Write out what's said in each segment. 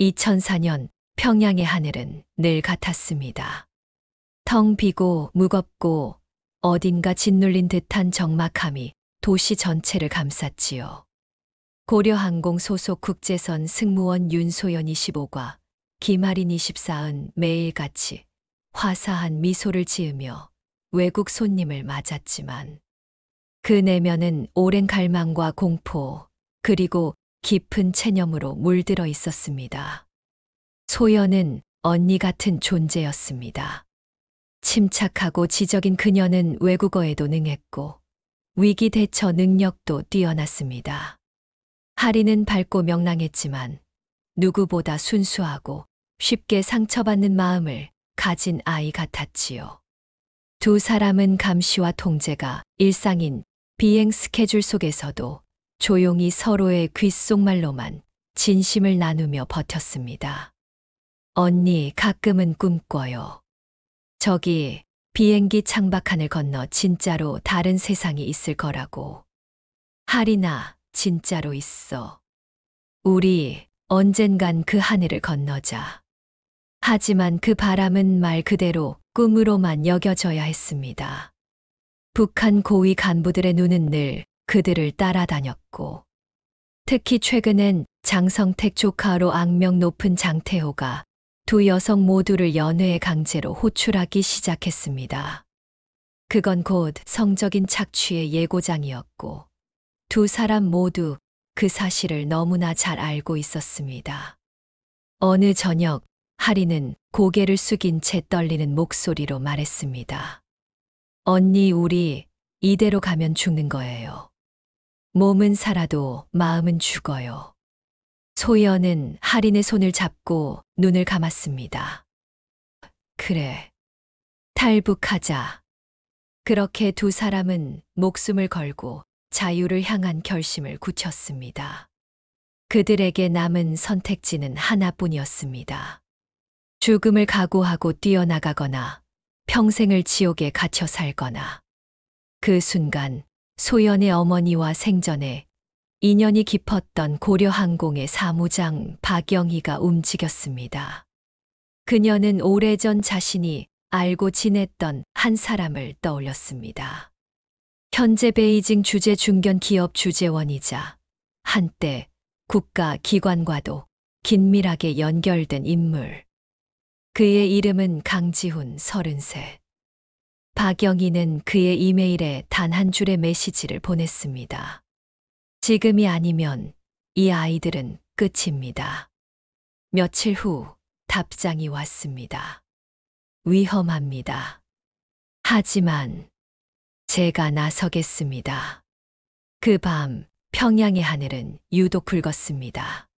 2004년 평양의 하늘은 늘 같았습니다. 텅 비고 무겁고 어딘가 짓눌린 듯한 적막함이 도시 전체를 감쌌지요. 고려항공 소속 국제선 승무원 윤소연 25과 김아린 24은 매일같이 화사한 미소를 지으며 외국 손님을 맞았지만 그 내면은 오랜 갈망과 공포 그리고 깊은 체념으로 물들어 있었습니다. 소연은 언니 같은 존재였습니다. 침착하고 지적인 그녀는 외국어에도 능했고 위기 대처 능력도 뛰어났습니다. 하리는 밝고 명랑했지만 누구보다 순수하고 쉽게 상처받는 마음을 가진 아이 같았지요. 두 사람은 감시와 통제가 일상인 비행 스케줄 속에서도 조용히 서로의 귓속말로만 진심을 나누며 버텼습니다. 언니, 가끔은 꿈꿔요. 저기 비행기 창밖하늘 건너 진짜로 다른 세상이 있을 거라고. 하리나, 진짜로 있어. 우리 언젠간 그 하늘을 건너자. 하지만 그 바람은 말 그대로 꿈으로만 여겨져야 했습니다. 북한 고위 간부들의 눈은 늘 그들을 따라다녔고, 특히 최근엔 장성택 조카로 악명 높은 장태호가 두 여성 모두를 연애의 강제로 호출하기 시작했습니다. 그건 곧 성적인 착취의 예고장이었고, 두 사람 모두 그 사실을 너무나 잘 알고 있었습니다. 어느 저녁, 하리는 고개를 숙인 채 떨리는 목소리로 말했습니다. 언니, 우리 이대로 가면 죽는 거예요. 몸은 살아도 마음은 죽어요. 소연은 하린의 손을 잡고 눈을 감았습니다. 그래, 탈북하자. 그렇게 두 사람은 목숨을 걸고 자유를 향한 결심을 굳혔습니다. 그들에게 남은 선택지는 하나뿐이었습니다. 죽음을 각오하고 뛰어나가거나 평생을 지옥에 갇혀 살거나. 그 순간 소연의 어머니와 생전에 인연이 깊었던 고려항공의 사무장 박영희가 움직였습니다. 그녀는 오래전 자신이 알고 지냈던 한 사람을 떠올렸습니다. 현재 베이징 주재 중견 기업 주재원이자 한때 국가 기관과도 긴밀하게 연결된 인물. 그의 이름은 강지훈 33. 박영희는 그의 이메일에 단 한 줄의 메시지를 보냈습니다. 지금이 아니면 이 아이들은 끝입니다. 며칠 후 답장이 왔습니다. 위험합니다. 하지만 제가 나서겠습니다. 그 밤 평양의 하늘은 유독 붉었습니다.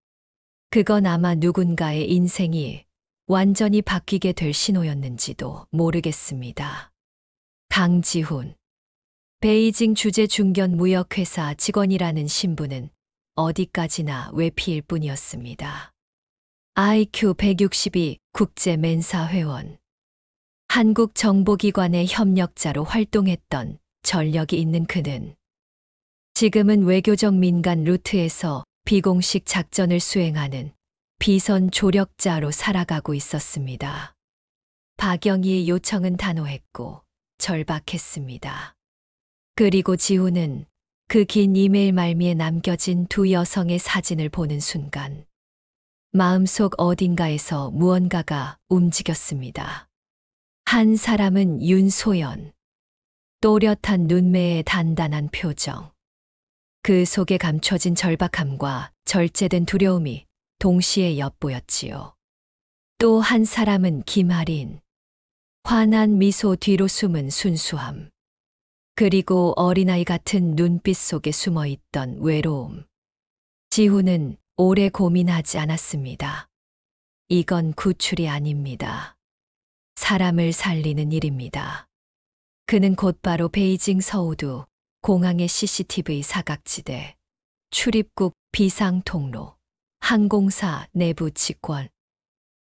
그건 아마 누군가의 인생이 완전히 바뀌게 될 신호였는지도 모르겠습니다. 강지훈, 베이징 주재 중견 무역회사 직원이라는 신분은 어디까지나 외피일 뿐이었습니다. IQ 162 국제 멘사 회원. 한국 정보기관의 협력자로 활동했던 전력이 있는 그는 지금은 외교적 민간 루트에서 비공식 작전을 수행하는 비선 조력자로 살아가고 있었습니다. 박영희의 요청은 단호했고 절박했습니다. 그리고 지훈은 그 긴 이메일 말미에 남겨진 두 여성의 사진을 보는 순간 마음속 어딘가에서 무언가가 움직였습니다. 한 사람은 윤소연, 또렷한 눈매의 단단한 표정. 그 속에 감춰진 절박함과 절제된 두려움이 동시에 엿보였지요. 또 한 사람은 김아린, 환한 미소 뒤로 숨은 순수함. 그리고 어린아이 같은 눈빛 속에 숨어있던 외로움. 지훈은 오래 고민하지 않았습니다. 이건 구출이 아닙니다. 사람을 살리는 일입니다. 그는 곧바로 베이징 서우두 공항의 CCTV 사각지대, 출입국 비상통로, 항공사 내부 직권,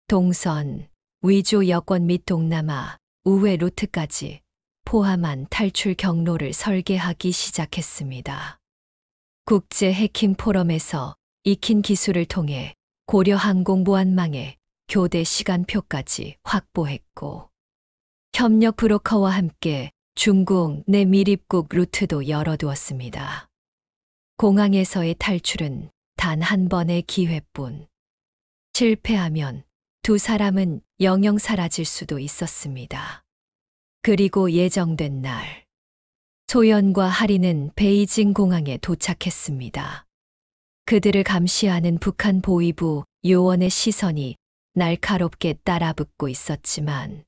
동선, 위조 여권 및 동남아, 우회 루트까지 포함한 탈출 경로를 설계하기 시작했습니다. 국제 해킹 포럼에서 익힌 기술을 통해 고려항공 보안망에 교대 시간표까지 확보했고, 협력 브로커와 함께 중국 내 밀입국 루트도 열어두었습니다. 공항에서의 탈출은 단 한 번의 기회뿐. 실패하면 두 사람은 영영 사라질 수도 있었습니다. 그리고 예정된 날, 소연과 하리는 베이징 공항에 도착했습니다. 그들을 감시하는 북한 보위부 요원의 시선이 날카롭게 따라붙고 있었지만,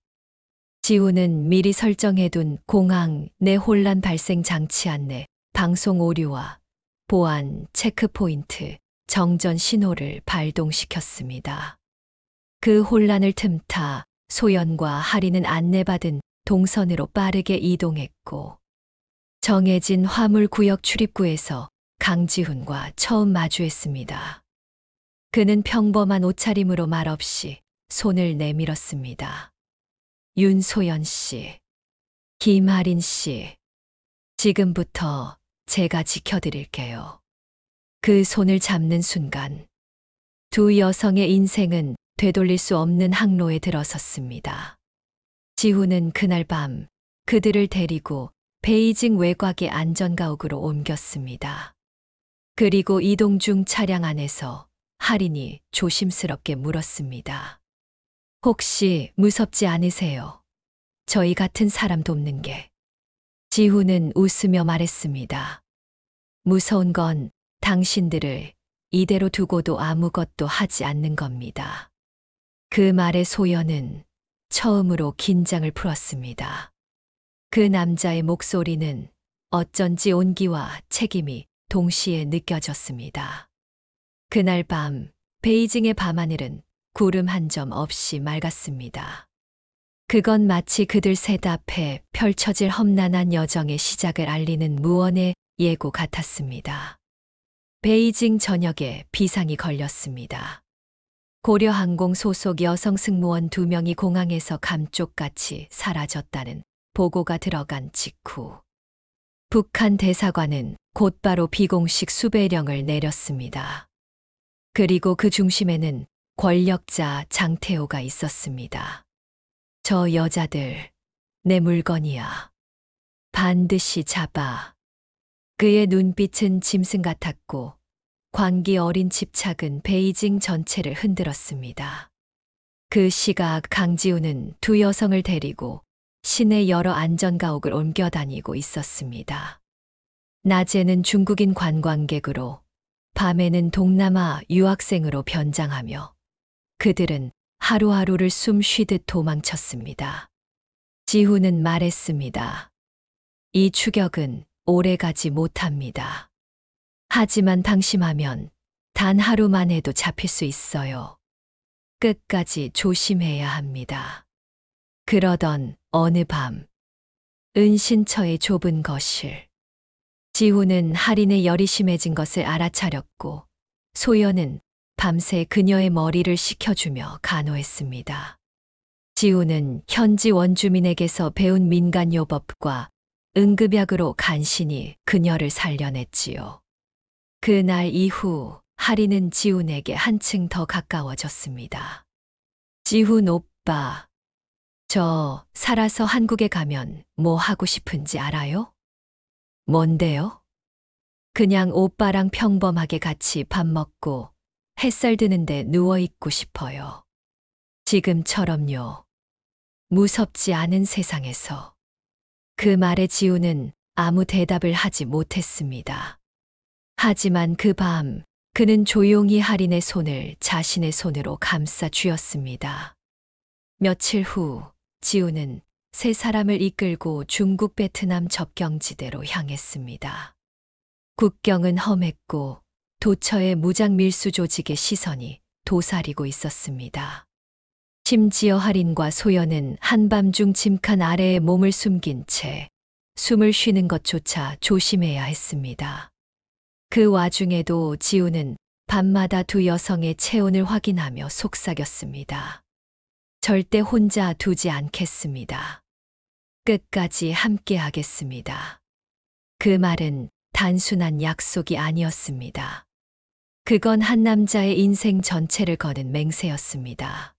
지우는 미리 설정해둔 공항 내 혼란 발생 장치 안내, 방송 오류와 보안 체크포인트, 정전 신호를 발동시켰습니다. 그 혼란을 틈타 소연과 하리는 안내받은 동선으로 빠르게 이동했고, 정해진 화물구역 출입구에서 강지훈과 처음 마주했습니다. 그는 평범한 옷차림으로 말없이 손을 내밀었습니다. 윤소연 씨, 김하린 씨, 지금부터 제가 지켜드릴게요. 그 손을 잡는 순간 두 여성의 인생은 되돌릴 수 없는 항로에 들어섰습니다. 지훈은 그날 밤 그들을 데리고 베이징 외곽의 안전가옥으로 옮겼습니다. 그리고 이동 중 차량 안에서 하린이 조심스럽게 물었습니다. 혹시 무섭지 않으세요? 저희 같은 사람 돕는 게. 지훈은 웃으며 말했습니다. 무서운 건 당신들을 이대로 두고도 아무것도 하지 않는 겁니다. 그 말에 소연은 처음으로 긴장을 풀었습니다. 그 남자의 목소리는 어쩐지 온기와 책임이 동시에 느껴졌습니다. 그날 밤 베이징의 밤하늘은 구름 한 점 없이 맑았습니다. 그건 마치 그들 셋 앞에 펼쳐질 험난한 여정의 시작을 알리는 무언의 예고 같았습니다. 베이징 전역에 비상이 걸렸습니다. 고려항공 소속 여성 승무원 2명이 공항에서 감쪽같이 사라졌다는 보고가 들어간 직후, 북한 대사관은 곧바로 비공식 수배령을 내렸습니다. 그리고 그 중심에는 권력자 장태호가 있었습니다. 저 여자들, 내 물건이야. 반드시 잡아. 그의 눈빛은 짐승 같았고 광기 어린 집착은 베이징 전체를 흔들었습니다. 그 시각 강지우는 두 여성을 데리고 시내 여러 안전가옥을 옮겨 다니고 있었습니다. 낮에는 중국인 관광객으로, 밤에는 동남아 유학생으로 변장하며 그들은 하루하루를 숨 쉬듯 도망쳤습니다. 지훈은 말했습니다. 이 추격은 오래가지 못합니다. 하지만 방심하면 단 하루만 해도 잡힐 수 있어요. 끝까지 조심해야 합니다. 그러던 어느 밤, 은신처의 좁은 거실. 지훈은 할인의 열이 심해진 것을 알아차렸고, 소연은 밤새 그녀의 머리를 식혀주며 간호했습니다. 지훈은 현지 원주민에게서 배운 민간요법과 응급약으로 간신히 그녀를 살려냈지요. 그날 이후 할인은 지훈에게 한층 더 가까워졌습니다. 지훈 오빠, 저 살아서 한국에 가면 뭐 하고 싶은지 알아요? 뭔데요? 그냥 오빠랑 평범하게 같이 밥 먹고 햇살 드는데 누워있고 싶어요. 지금처럼요. 무섭지 않은 세상에서. 그 말에 지우는 아무 대답을 하지 못했습니다. 하지만 그 밤 그는 조용히 할인의 손을 자신의 손으로 감싸 쥐었습니다. 며칠 후 지우는 세 사람을 이끌고 중국 베트남 접경지대로 향했습니다. 국경은 험했고 도처의 무장 밀수 조직의 시선이 도사리고 있었습니다. 심지어 할인과 소연은 한밤중 짐칸 아래에 몸을 숨긴 채 숨을 쉬는 것조차 조심해야 했습니다. 그 와중에도 지우는 밤마다 두 여성의 체온을 확인하며 속삭였습니다. 절대 혼자 두지 않겠습니다. 끝까지 함께 하겠습니다. 그 말은 단순한 약속이 아니었습니다. 그건 한 남자의 인생 전체를 거는 맹세였습니다.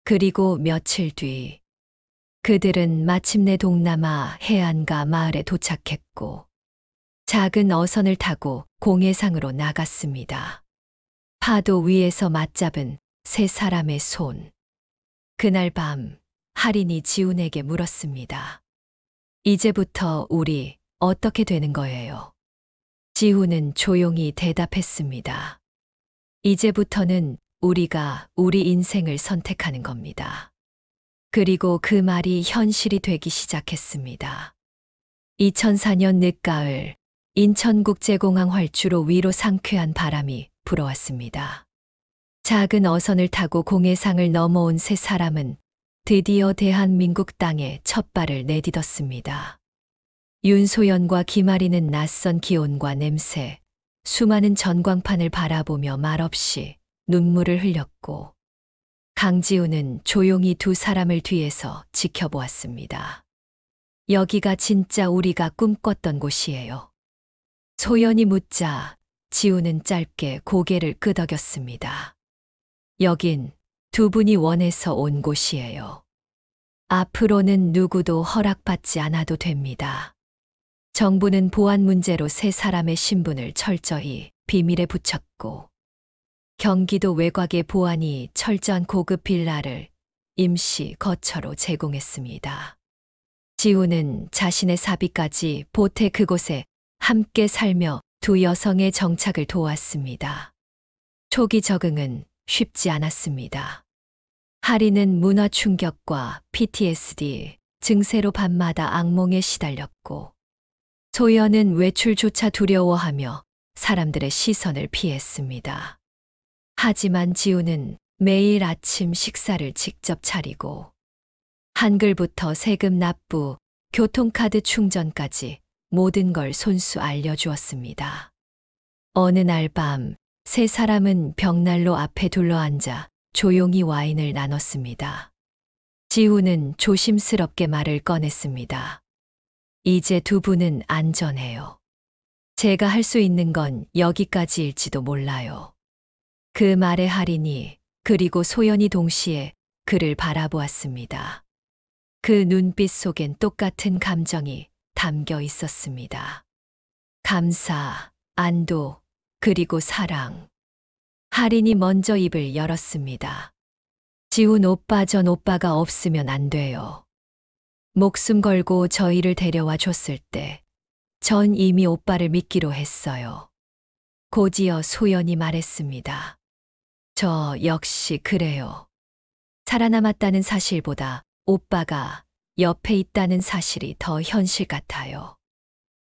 그리고 며칠 뒤 그들은 마침내 동남아 해안가 마을에 도착했고 작은 어선을 타고 공해상으로 나갔습니다. 파도 위에서 맞잡은 세 사람의 손. 그날 밤 할인이 지훈에게 물었습니다. 이제부터 우리 어떻게 되는 거예요? 지훈은 조용히 대답했습니다. 이제부터는 우리가 우리 인생을 선택하는 겁니다. 그리고 그 말이 현실이 되기 시작했습니다. 2004년 늦가을 인천국제공항 활주로 위로 상쾌한 바람이 불어왔습니다. 작은 어선을 타고 공해상을 넘어온 세 사람은 드디어 대한민국 땅에 첫 발을 내딛었습니다. 윤소연과 김아리는 낯선 기온과 냄새, 수많은 전광판을 바라보며 말없이 눈물을 흘렸고 강지우는 조용히 두 사람을 뒤에서 지켜보았습니다. 여기가 진짜 우리가 꿈꿨던 곳이에요. 소연이 묻자 지우는 짧게 고개를 끄덕였습니다. 여긴 두 분이 원해서 온 곳이에요. 앞으로는 누구도 허락받지 않아도 됩니다. 정부는 보안 문제로 세 사람의 신분을 철저히 비밀에 붙였고 경기도 외곽의 보안이 철저한 고급 빌라를 임시 거처로 제공했습니다. 지우는 자신의 사비까지 보태 그곳에 함께 살며 두 여성의 정착을 도왔습니다. 초기 적응은 쉽지 않았습니다. 할인은 문화 충격과 PTSD 증세로 밤마다 악몽에 시달렸고 소연은 외출조차 두려워하며 사람들의 시선을 피했습니다. 하지만 지우는 매일 아침 식사를 직접 차리고 한글부터 세금 납부, 교통카드 충전까지 모든 걸 손수 알려주었습니다. 어느 날 밤 세 사람은 벽난로 앞에 둘러앉아 조용히 와인을 나눴습니다. 지우는 조심스럽게 말을 꺼냈습니다. 이제 두 분은 안전해요. 제가 할 수 있는 건 여기까지일지도 몰라요. 그 말에 할인이 그리고 소연이 동시에 그를 바라보았습니다. 그 눈빛 속엔 똑같은 감정이 담겨 있었습니다. 감사, 안도, 그리고 사랑. 할인이 먼저 입을 열었습니다. 지훈 오빠, 전 오빠가 없으면 안 돼요. 목숨 걸고 저희를 데려와 줬을 때 전 이미 오빠를 믿기로 했어요. 곧이어 소연이 말했습니다. 저 역시 그래요. 살아남았다는 사실보다 오빠가 옆에 있다는 사실이 더 현실 같아요.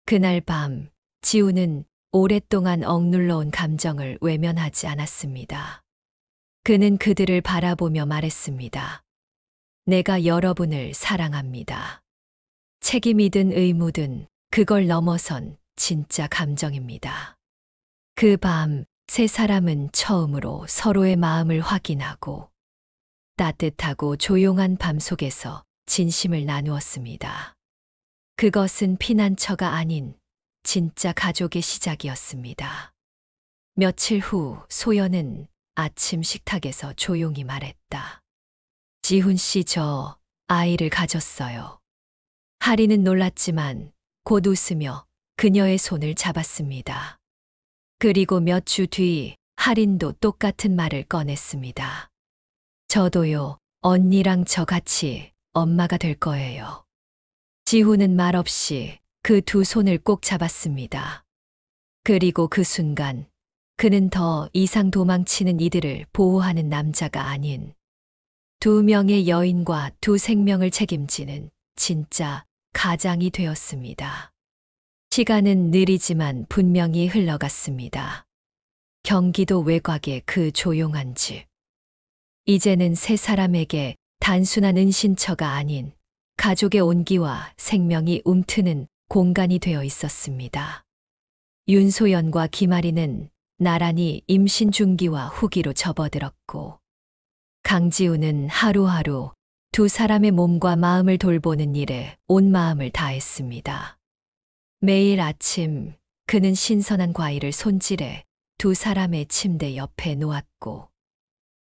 그날 밤 지우는 오랫동안 억눌러온 감정을 외면하지 않았습니다. 그는 그들을 바라보며 말했습니다. 내가 여러분을 사랑합니다. 책임이든 의무든 그걸 넘어선 진짜 감정입니다. 그 밤 세 사람은 처음으로 서로의 마음을 확인하고 따뜻하고 조용한 밤 속에서 진심을 나누었습니다. 그것은 피난처가 아닌 진짜 가족의 시작이었습니다. 며칠 후 소연은 아침 식탁에서 조용히 말했다. 지훈 씨, 저 아이를 가졌어요. 할인은 놀랐지만 곧 웃으며 그녀의 손을 잡았습니다. 그리고 몇 주 뒤 할인도 똑같은 말을 꺼냈습니다. 저도요, 언니랑 저 같이 엄마가 될 거예요. 지훈은 말없이 그 두 손을 꼭 잡았습니다. 그리고 그 순간 그는 더 이상 도망치는 이들을 보호하는 남자가 아닌 두 명의 여인과 두 생명을 책임지는 진짜 가장이 되었습니다. 시간은 느리지만 분명히 흘러갔습니다. 경기도 외곽의 그 조용한 집. 이제는 세 사람에게 단순한 은신처가 아닌 가족의 온기와 생명이 움트는 공간이 되어 있었습니다. 윤소연과 김아리는 나란히 임신 중기와 후기로 접어들었고 강지우는 하루하루 두 사람의 몸과 마음을 돌보는 일에 온 마음을 다했습니다. 매일 아침 그는 신선한 과일을 손질해 두 사람의 침대 옆에 놓았고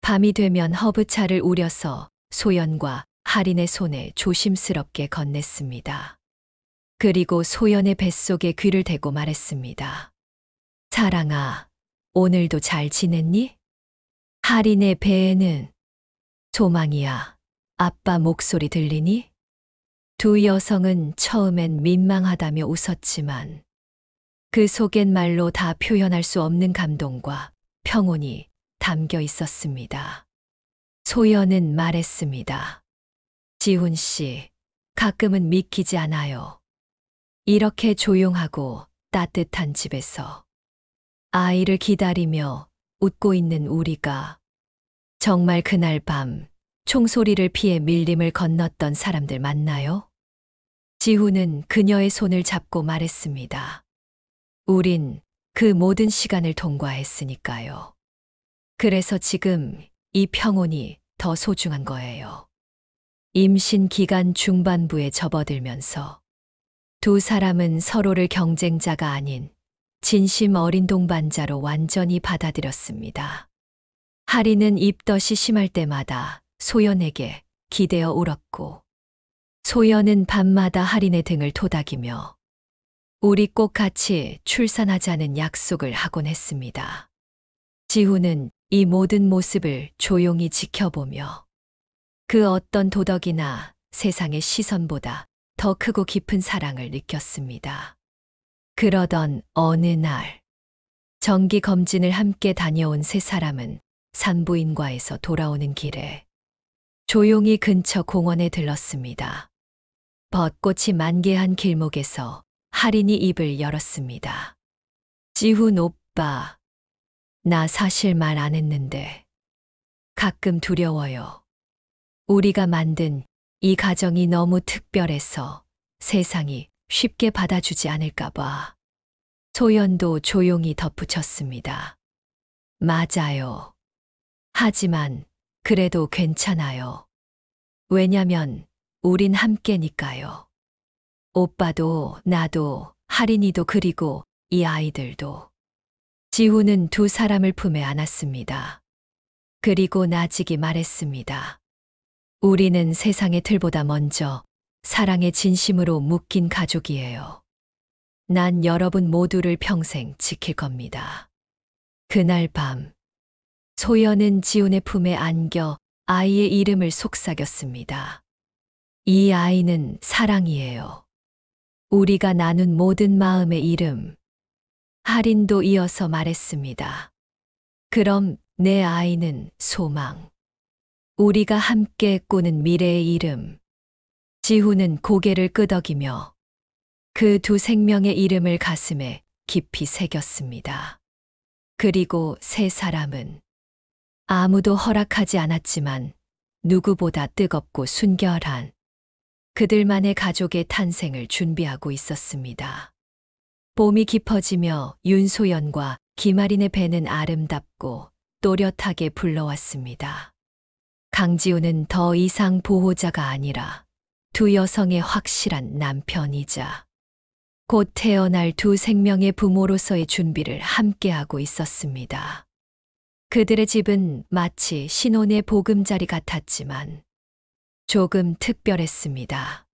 밤이 되면 허브차를 우려서 소연과 할인의 손에 조심스럽게 건넸습니다. 그리고 소연의 뱃속에 귀를 대고 말했습니다. 사랑아, 오늘도 잘 지냈니? 할인의 배에는 소망이야. 아빠 목소리 들리니? 두 여성은 처음엔 민망하다며 웃었지만 그 속엔 말로 다 표현할 수 없는 감동과 평온이 담겨 있었습니다. 소연은 말했습니다. 지훈 씨, 가끔은 믿기지 않아요. 이렇게 조용하고 따뜻한 집에서 아이를 기다리며 웃고 있는 우리가 정말 그날 밤 총소리를 피해 밀림을 건넜던 사람들 맞나요? 지훈은 그녀의 손을 잡고 말했습니다. 우린 그 모든 시간을 통과했으니까요. 그래서 지금 이 평온이 더 소중한 거예요. 임신 기간 중반부에 접어들면서 두 사람은 서로를 경쟁자가 아닌 진심 어린 동반자로 완전히 받아들였습니다. 할인은 입덧이 심할 때마다 소연에게 기대어 울었고 소연은 밤마다 할인의 등을 토닥이며 우리 꼭 같이 출산하자는 약속을 하곤 했습니다. 지훈은 이 모든 모습을 조용히 지켜보며 그 어떤 도덕이나 세상의 시선보다 더 크고 깊은 사랑을 느꼈습니다. 그러던 어느 날 정기 검진을 함께 다녀온 세 사람은 산부인과에서 돌아오는 길에 조용히 근처 공원에 들렀습니다. 벚꽃이 만개한 길목에서 할인이 입을 열었습니다. 지훈 오빠, 나 사실 말 안 했는데 가끔 두려워요. 우리가 만든 이 가정이 너무 특별해서 세상이 쉽게 받아주지 않을까 봐. 소연도 조용히 덧붙였습니다. 맞아요. 하지만 그래도 괜찮아요. 왜냐면 우린 함께니까요. 오빠도 나도 할인이도 그리고 이 아이들도. 지훈은 두 사람을 품에 안았습니다. 그리고 나직이 말했습니다. 우리는 세상의 틀보다 먼저 사랑의 진심으로 묶인 가족이에요. 난 여러분 모두를 평생 지킬 겁니다. 그날 밤 소연은 지훈의 품에 안겨 아이의 이름을 속삭였습니다. 이 아이는 사랑이에요. 우리가 나눈 모든 마음의 이름. 할인도 이어서 말했습니다. 그럼 내 아이는 소망. 우리가 함께 꾸는 미래의 이름. 지훈은 고개를 끄덕이며 그 두 생명의 이름을 가슴에 깊이 새겼습니다. 그리고 세 사람은 아무도 허락하지 않았지만 누구보다 뜨겁고 순결한 그들만의 가족의 탄생을 준비하고 있었습니다. 봄이 깊어지며 윤소연과 김아린의 배는 아름답고 또렷하게 불러왔습니다. 강지훈은 더 이상 보호자가 아니라 두 여성의 확실한 남편이자 곧 태어날 두 생명의 부모로서의 준비를 함께하고 있었습니다. 그들의 집은 마치 신혼의 보금자리 같았지만 조금 특별했습니다.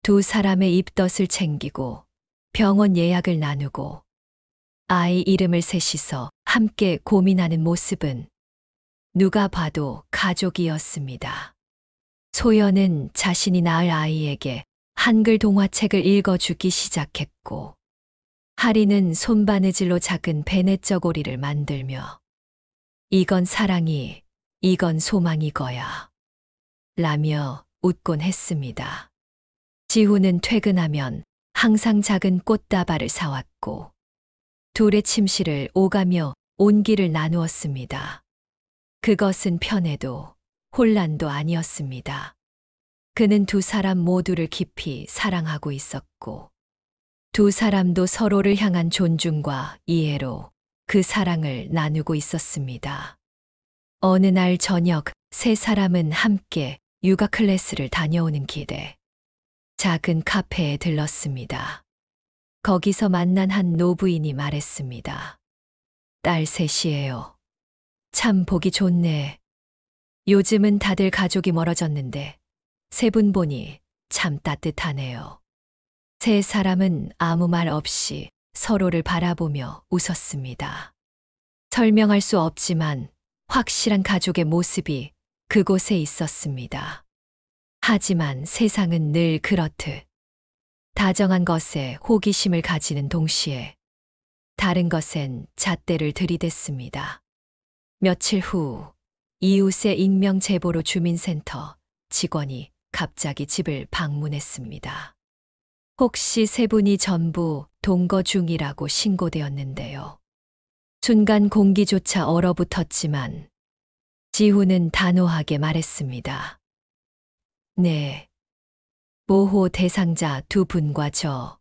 두 사람의 입덧을 챙기고 병원 예약을 나누고 아이 이름을 셋이서 함께 고민하는 모습은 누가 봐도 가족이었습니다. 소연은 자신이 낳을 아이에게 한글 동화책을 읽어주기 시작했고 할인은 손바느질로 작은 베네쩌고리를 만들며 이건 사랑이, 이건 소망이 거야 라며 웃곤 했습니다. 지훈은 퇴근하면 항상 작은 꽃다발을 사왔고 둘의 침실을 오가며 온기를 나누었습니다. 그것은 편애도 혼란도 아니었습니다. 그는 두 사람 모두를 깊이 사랑하고 있었고 두 사람도 서로를 향한 존중과 이해로 그 사랑을 나누고 있었습니다. 어느 날 저녁 세 사람은 함께 육아 클래스를 다녀오는 길에 작은 카페에 들렀습니다. 거기서 만난 한 노부인이 말했습니다. 딸 셋이에요. 참 보기 좋네. 요즘은 다들 가족이 멀어졌는데 세 분 보니 참 따뜻하네요. 세 사람은 아무 말 없이 서로를 바라보며 웃었습니다. 설명할 수 없지만 확실한 가족의 모습이 그곳에 있었습니다. 하지만 세상은 늘 그렇듯 다정한 것에 호기심을 가지는 동시에 다른 것엔 잣대를 들이댔습니다. 며칠 후 이웃의 익명 제보로 주민센터 직원이 갑자기 집을 방문했습니다. 혹시 세 분이 전부 동거 중이라고 신고되었는데요. 순간 공기조차 얼어붙었지만 지훈은 단호하게 말했습니다. 네. 보호 대상자 두 분과 저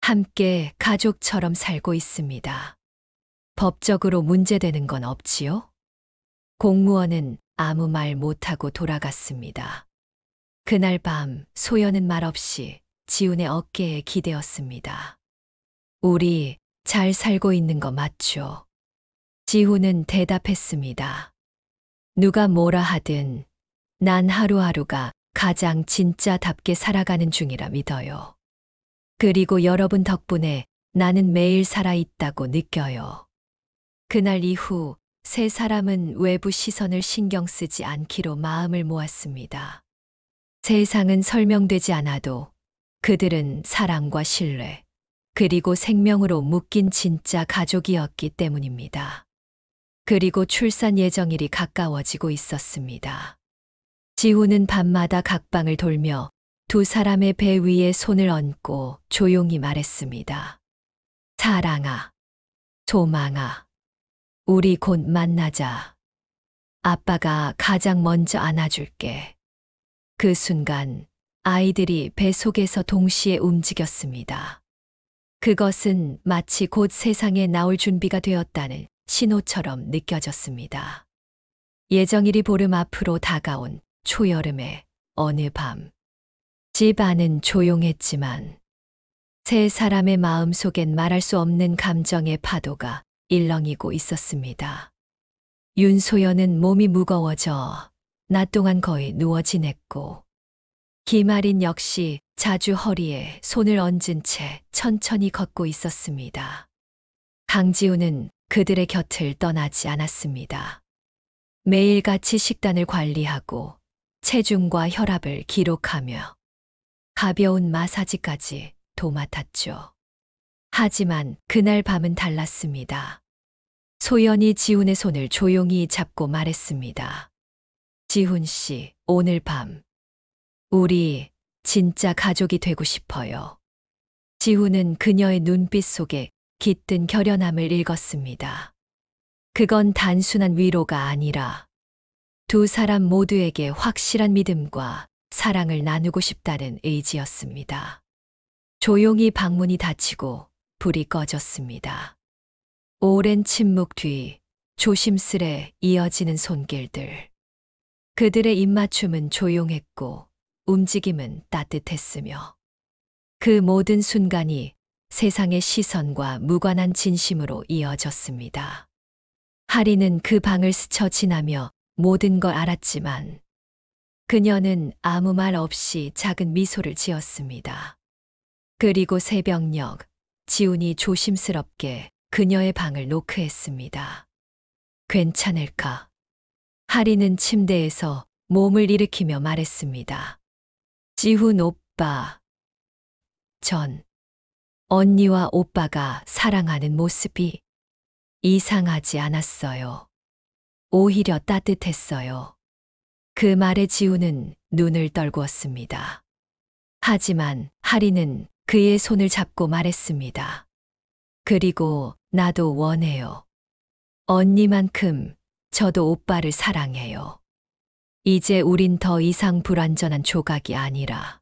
함께 가족처럼 살고 있습니다. 법적으로 문제되는 건 없지요? 공무원은 아무 말 못하고 돌아갔습니다. 그날 밤 소연은 말없이 지훈의 어깨에 기대었습니다. 우리 잘 살고 있는 거 맞죠? 지훈은 대답했습니다. 누가 뭐라 하든 난 하루하루가 가장 진짜답게 살아가는 중이라 믿어요. 그리고 여러분 덕분에 나는 매일 살아있다고 느껴요. 그날 이후 세 사람은 외부 시선을 신경 쓰지 않기로 마음을 모았습니다. 세상은 설명되지 않아도 그들은 사랑과 신뢰, 그리고 생명으로 묶인 진짜 가족이었기 때문입니다. 그리고 출산 예정일이 가까워지고 있었습니다. 지훈은 밤마다 각방을 돌며 두 사람의 배 위에 손을 얹고 조용히 말했습니다. 사랑아, 소망아, 우리 곧 만나자. 아빠가 가장 먼저 안아줄게. 그 순간 아이들이 배 속에서 동시에 움직였습니다. 그것은 마치 곧 세상에 나올 준비가 되었다는 신호처럼 느껴졌습니다. 예정일이 보름 앞으로 다가온 초여름의 어느 밤. 집 안은 조용했지만 세 사람의 마음 속엔 말할 수 없는 감정의 파도가 일렁이고 있었습니다. 윤소연은 몸이 무거워져 낮 동안 거의 누워 지냈고 김아린 역시 자주 허리에 손을 얹은 채 천천히 걷고 있었습니다. 강지우는 그들의 곁을 떠나지 않았습니다. 매일같이 식단을 관리하고 체중과 혈압을 기록하며 가벼운 마사지까지 도맡았죠. 하지만 그날 밤은 달랐습니다. 소연이 지훈의 손을 조용히 잡고 말했습니다. 지훈 씨, 오늘 밤 우리 진짜 가족이 되고 싶어요. 지훈은 그녀의 눈빛 속에 깃든 결연함을 읽었습니다. 그건 단순한 위로가 아니라 두 사람 모두에게 확실한 믿음과 사랑을 나누고 싶다는 의지였습니다. 조용히 방문이 닫히고 불이 꺼졌습니다. 오랜 침묵 뒤 조심스레 이어지는 손길들. 그들의 입맞춤은 조용했고 움직임은 따뜻했으며 그 모든 순간이 세상의 시선과 무관한 진심으로 이어졌습니다. 하리는 그 방을 스쳐 지나며 모든 걸 알았지만 그녀는 아무 말 없이 작은 미소를 지었습니다. 그리고 새벽녘 지훈이 조심스럽게 그녀의 방을 노크했습니다. 괜찮을까? 하리는 침대에서 몸을 일으키며 말했습니다. 지훈 오빠. 전 언니와 오빠가 사랑하는 모습이 이상하지 않았어요. 오히려 따뜻했어요. 그 말에 지훈은 눈을 떨구었습니다. 하지만 하리는 그의 손을 잡고 말했습니다. 그리고 나도 원해요. 언니만큼 저도 오빠를 사랑해요. 이제 우린 더 이상 불완전한 조각이 아니라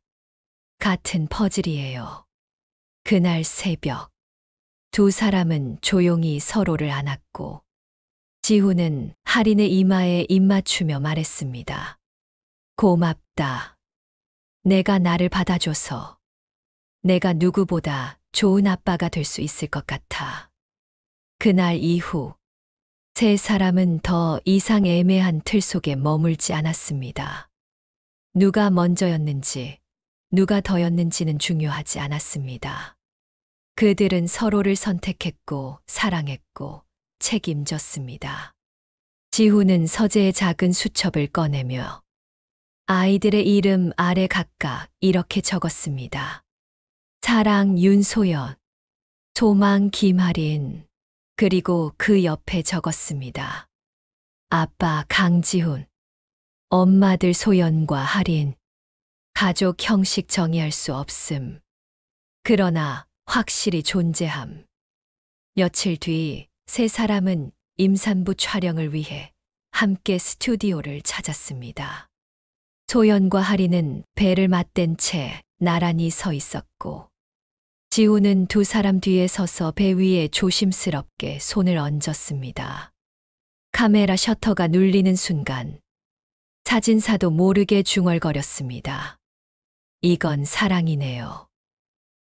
같은 퍼즐이에요. 그날 새벽 두 사람은 조용히 서로를 안았고 지훈은 하린의 이마에 입맞추며 말했습니다. 고맙다. 내가 나를 받아줘서 내가 누구보다 좋은 아빠가 될 수 있을 것 같아. 그날 이후 세 사람은 더 이상 애매한 틀 속에 머물지 않았습니다. 누가 먼저였는지, 누가 더였는지는 중요하지 않았습니다. 그들은 서로를 선택했고, 사랑했고, 책임졌습니다. 지훈은 서재의 작은 수첩을 꺼내며 아이들의 이름 아래 각각 이렇게 적었습니다. 사랑 윤소연, 소망 김하린, 그리고 그 옆에 적었습니다. 아빠 강지훈, 엄마들 소연과 하린, 가족 형식 정의할 수 없음. 그러나 확실히 존재함. 며칠 뒤 세 사람은 임산부 촬영을 위해 함께 스튜디오를 찾았습니다. 소연과 하린은 배를 맞댄 채 나란히 서 있었고, 지우는 두 사람 뒤에 서서 배 위에 조심스럽게 손을 얹었습니다. 카메라 셔터가 눌리는 순간 사진사도 모르게 중얼거렸습니다. 이건 사랑이네요.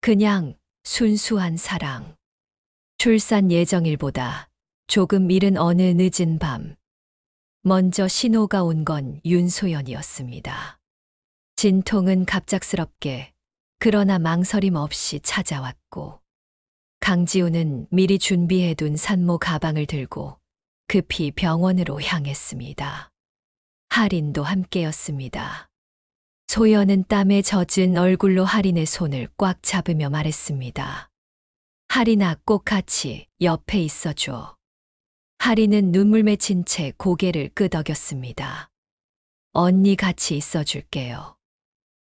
그냥 순수한 사랑. 출산 예정일보다 조금 이른 어느 늦은 밤, 먼저 신호가 온 건 윤소연이었습니다. 진통은 갑작스럽게 그러나 망설임 없이 찾아왔고, 강지우는 미리 준비해둔 산모 가방을 들고 급히 병원으로 향했습니다. 하린도 함께였습니다. 소연은 땀에 젖은 얼굴로 하린의 손을 꽉 잡으며 말했습니다. 하린아, 꼭 같이 옆에 있어줘. 하린은 눈물 맺힌 채 고개를 끄덕였습니다. 언니 같이 있어줄게요.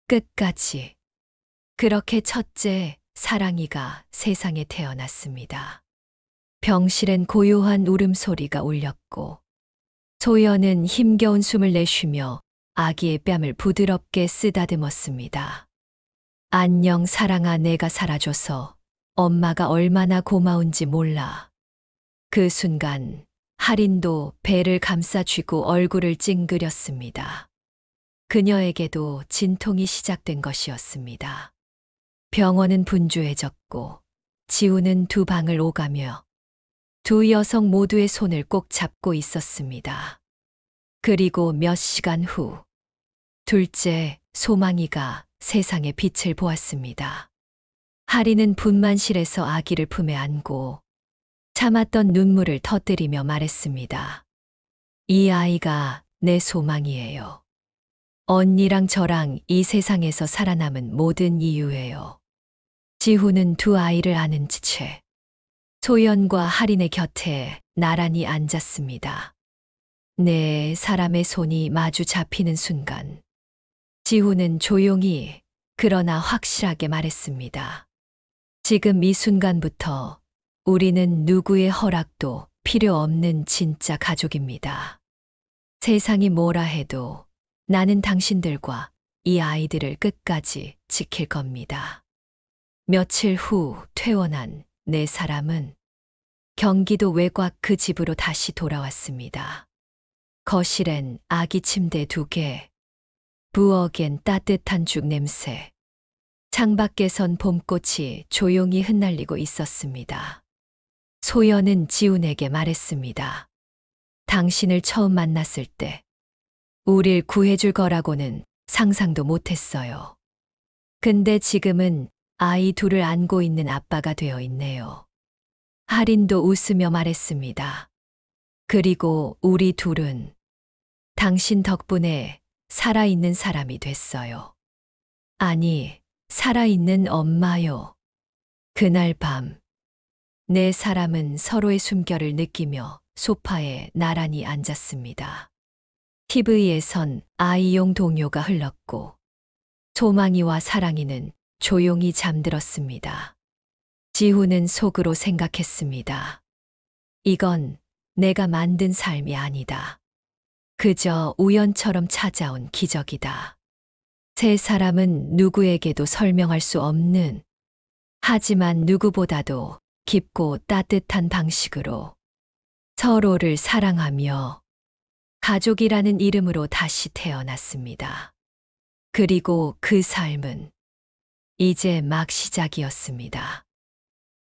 끝까지. 그렇게 첫째 사랑이가 세상에 태어났습니다. 병실엔 고요한 울음소리가 울렸고, 소연은 힘겨운 숨을 내쉬며 아기의 뺨을 부드럽게 쓰다듬었습니다. 안녕 사랑아, 내가 살아줘서 엄마가 얼마나 고마운지 몰라. 그 순간 하린도 배를 감싸쥐고 얼굴을 찡그렸습니다. 그녀에게도 진통이 시작된 것이었습니다. 병원은 분주해졌고, 지우는 두 방을 오가며 두 여성 모두의 손을 꼭 잡고 있었습니다. 그리고 몇 시간 후, 둘째 소망이가 세상의 빛을 보았습니다. 하린은 분만실에서 아기를 품에 안고 참았던 눈물을 터뜨리며 말했습니다. 이 아이가 내 소망이에요. 언니랑 저랑 이 세상에서 살아남은 모든 이유예요. 지훈은 두 아이를 안은 채 소연과 하린의 곁에 나란히 앉았습니다. 네 사람의 손이 마주 잡히는 순간, 지훈은 조용히 그러나 확실하게 말했습니다. 지금 이 순간부터 우리는 누구의 허락도 필요 없는 진짜 가족입니다. 세상이 뭐라 해도 나는 당신들과 이 아이들을 끝까지 지킬 겁니다. 며칠 후 퇴원한 네 사람은 경기도 외곽 그 집으로 다시 돌아왔습니다. 거실엔 아기 침대 2개, 부엌엔 따뜻한 죽 냄새, 창밖에선 봄꽃이 조용히 흩날리고 있었습니다. 소연은 지훈에게 말했습니다. 당신을 처음 만났을 때 우릴 구해줄 거라고는 상상도 못했어요. 근데 지금은 아이 둘을 안고 있는 아빠가 되어 있네요. 하린도 웃으며 말했습니다. 그리고 우리 둘은 당신 덕분에 살아있는 사람이 됐어요. 아니, 살아있는 엄마요. 그날 밤, 네 사람은 서로의 숨결을 느끼며 소파에 나란히 앉았습니다. TV에선 아이용 동요가 흘렀고, 소망이와 사랑이는 조용히 잠들었습니다. 지훈은 속으로 생각했습니다. 이건 내가 만든 삶이 아니다. 그저 우연처럼 찾아온 기적이다. 세 사람은 누구에게도 설명할 수 없는, 하지만 누구보다도 깊고 따뜻한 방식으로 서로를 사랑하며 가족이라는 이름으로 다시 태어났습니다. 그리고 그 삶은 이제 막 시작이었습니다.